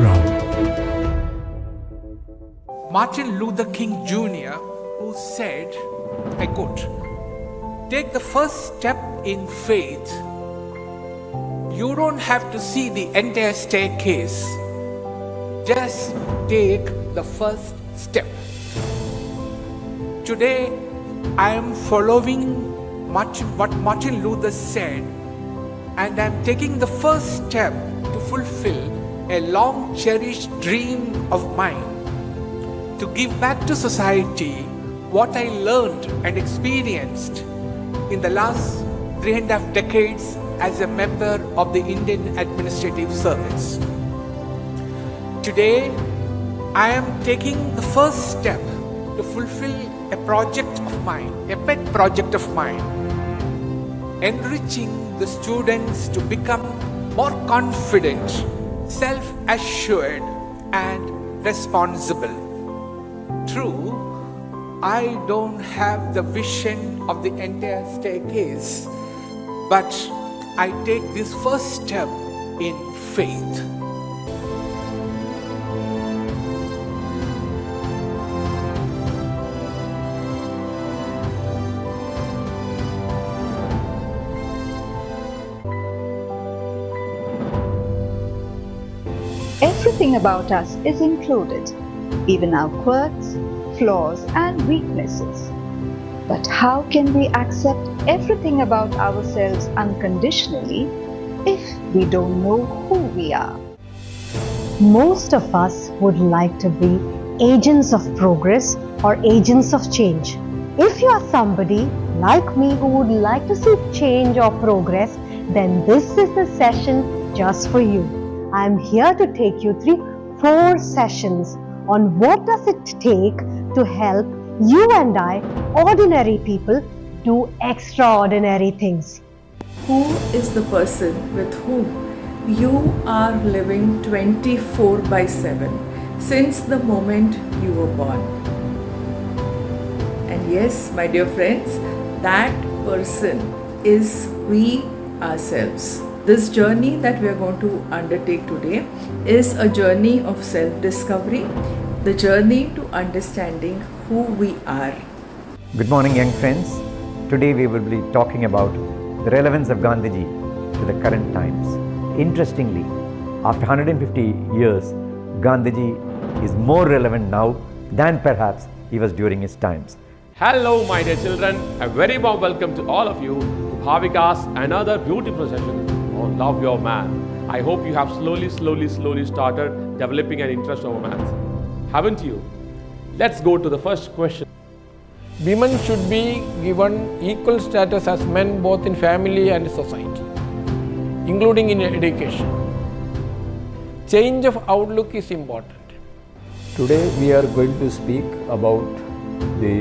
background. Martin Luther King Jr., who said, I quote, "Take the first step in faith. You don't have to see the entire staircase. Just take the first step." Today, I am following what Martin Luther said, and I am taking the first step to fulfill a long cherished dream of mine, to give back to society what I learned and experienced in the last 3.5 decades as a member of the Indian Administrative Service. Today, I am taking the first step to fulfill a project of mine, a pet project of mine, enriching the students to become more confident, self-assured, and responsible. True, I don't have the vision of the entire staircase, but I take this first step in faith. Everything about us is included, even our quirks, flaws, and weaknesses. But how can we accept everything about ourselves unconditionally if we don't know who we are? Most of us would like to be agents of progress or agents of change. If you are somebody like me who would like to see change or progress, then this is the session just for you. I am here to take you through 4 sessions on what does it take to help you and I, ordinary people, do extraordinary things. Who is the person with whom you are living 24/7 since the moment you were born? And yes, my dear friends, that person is we ourselves. This journey that we are going to undertake today is a journey of self-discovery, the journey to understanding who we are. Good morning, young friends. Today we will be talking about the relevance of Gandhiji to the current times. Interestingly, after 150 years, Gandhiji is more relevant now than perhaps he was during his times. Hello, my dear children. A very warm welcome to all of you to Bhavika's another beautiful session on Love Your Man. I hope you have slowly started developing an interest over maths. Haven't you? Let's go to the first question. Women should be given equal status as men both in family and society, including in education. Change of outlook is important. Today we are going to speak about the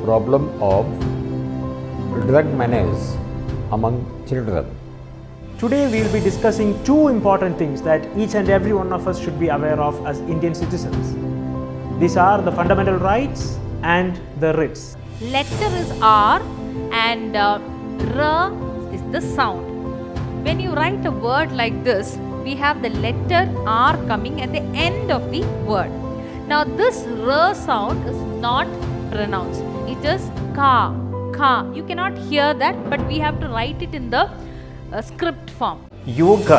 problem of drug menace among children. Today we will be discussing 2 important things that each and every one of us should be aware of as Indian citizens. These are the fundamental rights and the writs. Letter is R and R is the sound. When you write a word like this, we have the letter R coming at the end of the word. Now this R sound is not pronounced. It is ka, ka. You cannot hear that, but we have to write it in the script form. Yoga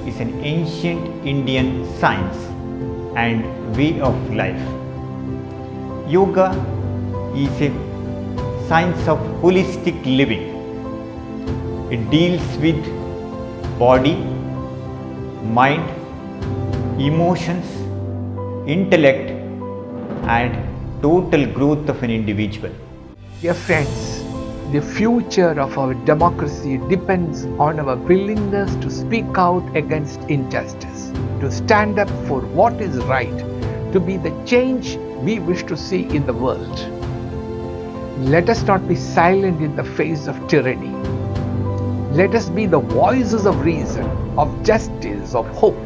is an ancient Indian science and way of life. Yoga is a science of holistic living. It deals with body, mind, emotions, intellect, and total growth of an individual. Dear friends, the future of our democracy depends on our willingness to speak out against injustice, to stand up for what is right, to be the change we wish to see in the world. Let us not be silent in the face of tyranny. Let us be the voices of reason, of justice, of hope.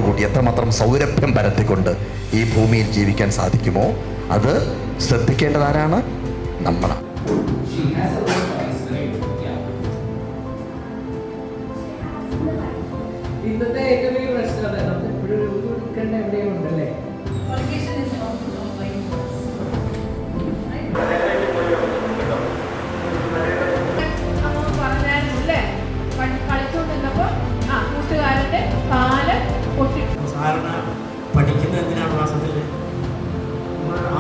കൂടി എത്രമാത്രം സൗരഭ്യം പരത്തിക്കൊണ്ട് ഈ ഭൂമിയിൽ ജീവിക്കാൻ സാധിക്കുമോ അത് ശ്രദ്ധിക്കേണ്ടതാരാണ്? നമ്മളാണ്. ഇന്നത്തെ ഏറ്റവും വലിയ പ്രശ്നം അതാണ്, നമ്മൾ എപ്പോഴും ഒരു എടുക്കേണ്ട എവിടെയും ഉണ്ടല്ലേ. കളിച്ചോണ്ടിരുന്നപ്പോ കൂട്ടുകാരന്റെ കാല് പൊട്ടി. സാധാരണ പഠിക്കുന്ന എന്തിനാണ് മാസത്തിൽ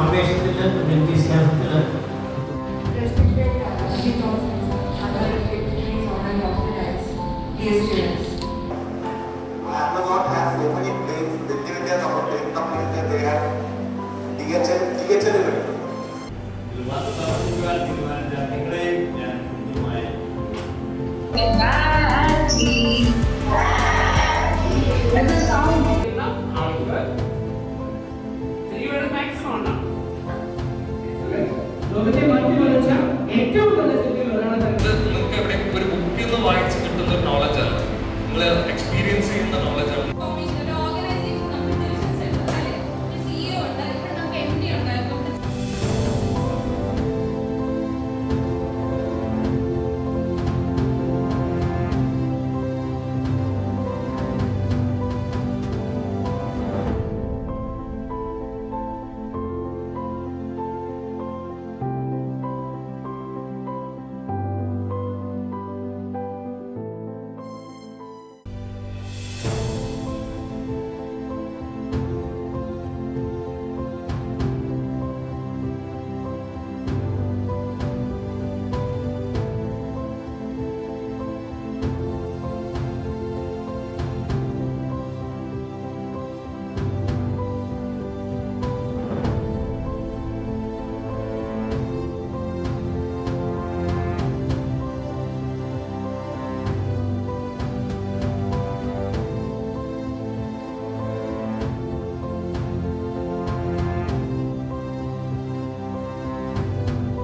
ആവേശത്തിൽ വ്യക്തിസ്ഥാനത്തിൽ Amazon has so many planes, India number plane companies that they have DHL. Experience ചെയ്യുന്ന നോളജാണ്.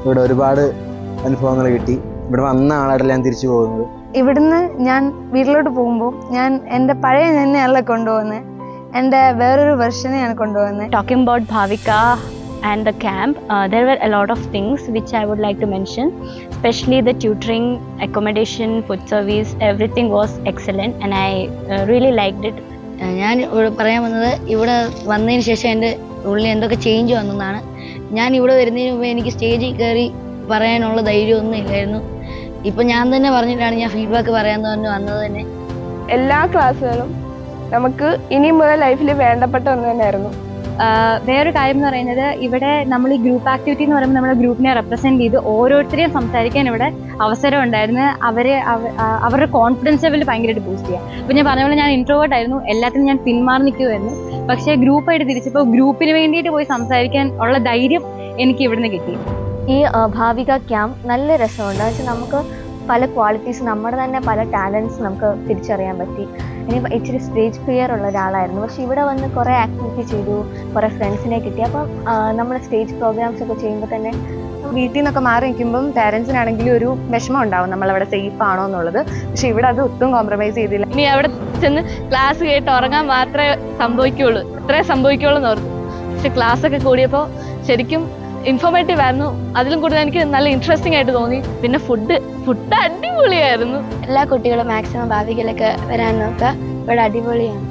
ഇവിടെ ഒരുപാട് അനുഭവങ്ങൾ കിട്ടി. ഇവിടെ വന്ന ആളായിട്ടല്ല ഞാൻ തിരിച്ചു പോകുന്നത്. ഇവിടുന്ന് ഞാൻ വീട്ടിലോട്ട് പോകുമ്പോൾ ഞാൻ എൻ്റെ പഴയ തന്നെയല്ല കൊണ്ടുപോകുന്നത്, എൻ്റെ വേറൊരു വെർഷനെയാണ് കൊണ്ടുപോകുന്നത്. Talking about Bhavika and the camp, there were a lot of things which I would like to mention, especially the tutoring, accommodation, food service, everything was excellent and I really liked it. ഞാൻ ഇവിടെ പറയാൻ വന്നത്, ഇവിടെ വന്നതിന് ശേഷം എൻ്റെ ഉള്ളിൽ എന്തൊക്കെ ചേഞ്ച് വന്നതാണ്. ഞാൻ ഇവിടെ വരുന്നതിന് മുമ്പ് എനിക്ക് സ്റ്റേജിൽ കയറി പറയാനുള്ള ധൈര്യമൊന്നും ഇല്ലായിരുന്നു. ഇപ്പം ഞാൻ തന്നെ പറഞ്ഞിട്ടാണ് ഞാൻ ഫീഡ്ബാക്ക് പറയാൻ തന്നെ വന്നത് തന്നെ. എല്ലാ ക്ലാസ്സുകളും നമുക്ക് ഇനി മുതൽ ലൈഫിൽ വേണ്ടപ്പെട്ട ഒന്ന് തന്നെയായിരുന്നു. വേറൊരു കാര്യം എന്ന് പറയുന്നത്, ഇവിടെ നമ്മൾ ഈ ഗ്രൂപ്പ് ആക്ടിവിറ്റി എന്ന് പറയുമ്പോൾ നമ്മുടെ ഗ്രൂപ്പിനെ റെപ്രസെൻറ്റ് ചെയ്ത് ഓരോരുത്തരെയും സംസാരിക്കാൻ ഇവിടെ അവസരം ഉണ്ടായിരുന്നു. അവരുടെ കോൺഫിഡൻസ് ലെവൽ ഭയങ്കരമായിട്ട് ബൂസ്റ്റ് ചെയ്യുക. അപ്പോൾ ഞാൻ പറഞ്ഞ പോലെ ഞാൻ ഇൻട്രോവേർട്ട് ആയിരുന്നു, എല്ലാത്തിനും ഞാൻ പിന്മാറി നിൽക്കുമായിരുന്നു. പക്ഷേ ഗ്രൂപ്പായിട്ട് തിരിച്ചപ്പോൾ ഗ്രൂപ്പിന് വേണ്ടിയിട്ട് പോയി സംസാരിക്കാൻ ഉള്ള ധൈര്യം എനിക്ക് ഇവിടുന്ന് കിട്ടി. ഈ ഭാവിക ക്യാമ്പ് നല്ല രസമുണ്ട്. വെച്ചാൽ നമുക്ക് പല ക്വാളിറ്റീസ്, നമ്മുടെ തന്നെ പല ടാലൻസ് നമുക്ക് തിരിച്ചറിയാൻ പറ്റി. ഇനി ഇച്ചിരി സ്റ്റേജ് ഫിയർ ഉള്ള ഒരാളായിരുന്നു, പക്ഷെ ഇവിടെ വന്ന് കുറേ ആക്ടിവിറ്റി ചെയ്തു, കുറേ ഫ്രണ്ട്സിനെ കിട്ടി. അപ്പം നമ്മൾ സ്റ്റേജ് പ്രോഗ്രാംസ് ഒക്കെ ചെയ്യുമ്പോൾ തന്നെ വീട്ടിൽ നിന്നൊക്കെ മാറി നിൽക്കുമ്പം പാരൻസിനാണെങ്കിലും ഒരു വിഷമം ഉണ്ടാവും, നമ്മളവിടെ സേഫ് ആണോ എന്നുള്ളത്. പക്ഷെ ഇവിടെ അത് ഒട്ടും കോംപ്രമൈസ് ചെയ്തില്ല. ഇനി അവിടെ ചെന്ന് ക്ലാസ് കേട്ട് ഉറങ്ങാൻ മാത്രമേ സംഭവിക്കുകയുള്ളൂ, ഇത്രേ സംഭവിക്കുകയുള്ളൂ എന്ന് ഓർത്തു. പക്ഷെ ക്ലാസ്സൊക്കെ കൂടിയപ്പോൾ ശരിക്കും ഇൻഫോർമേറ്റീവ് ആയിരുന്നു. അതിലും കൂടുതൽ എനിക്ക് നല്ല ഇൻട്രസ്റ്റിംഗ് ആയിട്ട് തോന്നി. പിന്നെ ഫുഡ് അടിപൊളിയായിരുന്നു. എല്ലാ കുട്ടികളും മാക്സിമം ഭാവിയിലൊക്കെ വരാൻ നോക്കുക, ഇവിടെ അടിപൊളിയാണ്.